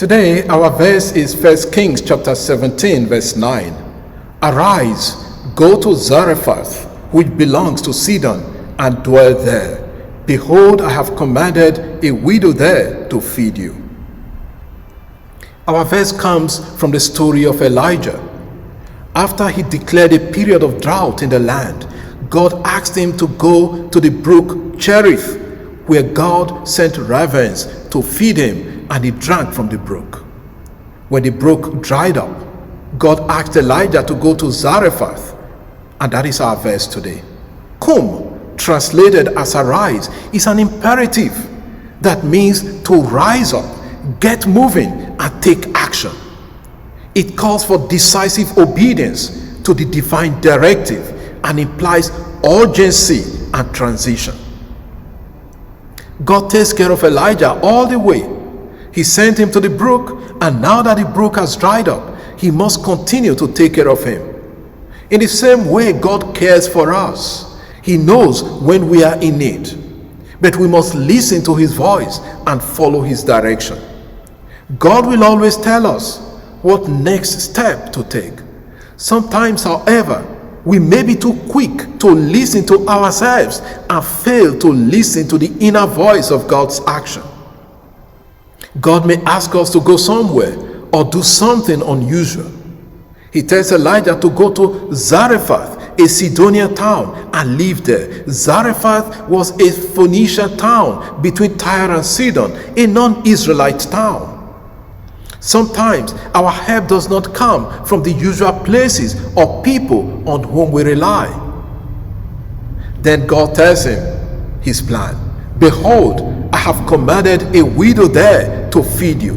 Today, our verse is 1 Kings chapter 17, verse 9. Arise, go to Zarephath, which belongs to Sidon, and dwell there. Behold, I have commanded a widow there to feed you. Our verse comes from the story of Elijah. After he declared a period of drought in the land, God asked him to go to the brook Cherith, where God sent ravens to feed him, and he drank from the brook. When the brook dried up, God asked Elijah to go to Zarephath, and that is our verse today. Come, translated as arise, is an imperative that means to rise up, get moving, and take action. It calls for decisive obedience to the divine directive and implies urgency and transition. God takes care of Elijah all the way. He sent him to the brook, and now that the brook has dried up, he must continue to take care of him. In the same way, God cares for us. He knows when we are in need, but we must listen to his voice and follow his direction. God will always tell us what next step to take. Sometimes, however, we may be too quick to listen to ourselves and fail to listen to the inner voice of God's action. God may ask us to go somewhere or do something unusual. He tells Elijah to go to Zarephath, a Sidonian town, and live there. Zarephath was a Phoenician town between Tyre and Sidon, a non-Israelite town. Sometimes our help does not come from the usual places or people on whom we rely. Then God tells him his plan. Behold, I have commanded a widow there to feed you.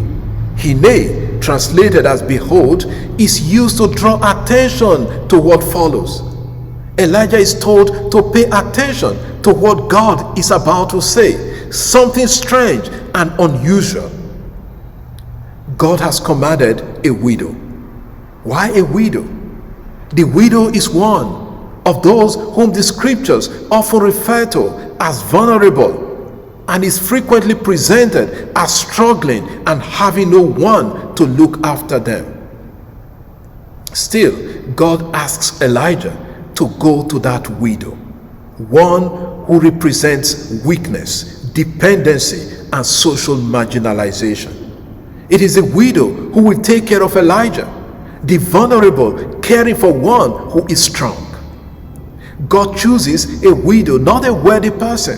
Hine, translated as behold, is used to draw attention to what follows. Elijah is told to pay attention to what God is about to say, something strange and unusual. God has commanded a widow. Why a widow? The widow is one of those whom the scriptures often refer to as vulnerable, and is frequently presented as struggling and having no one to look after them. Still, God asks Elijah to go to that widow, one who represents weakness, dependency, and social marginalization. It is a widow who will take care of Elijah, the vulnerable caring for one who is strong. God chooses a widow, not a wealthy person,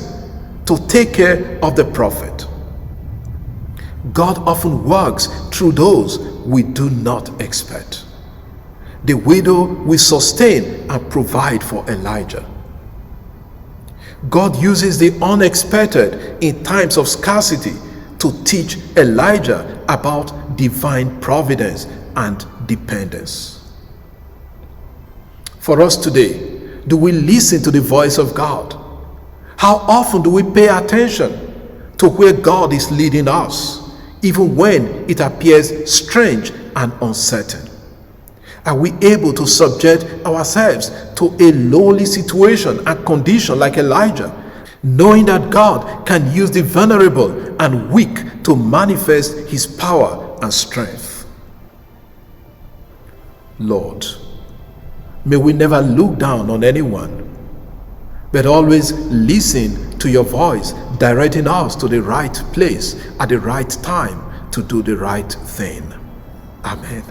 to take care of the prophet. God often works through those we do not expect. The widow will sustain and provide for Elijah. God uses the unexpected in times of scarcity to teach Elijah about divine providence and dependence. For us today, do we listen to the voice of God? How often do we pay attention to where God is leading us, even when it appears strange and uncertain? Are we able to subject ourselves to a lowly situation and condition like Elijah, knowing that God can use the vulnerable and weak to manifest his power and strength? Lord, may we never look down on anyone, but always listen to your voice, directing us to the right place at the right time to do the right thing. Amen.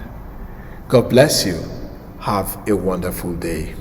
God bless you. Have a wonderful day.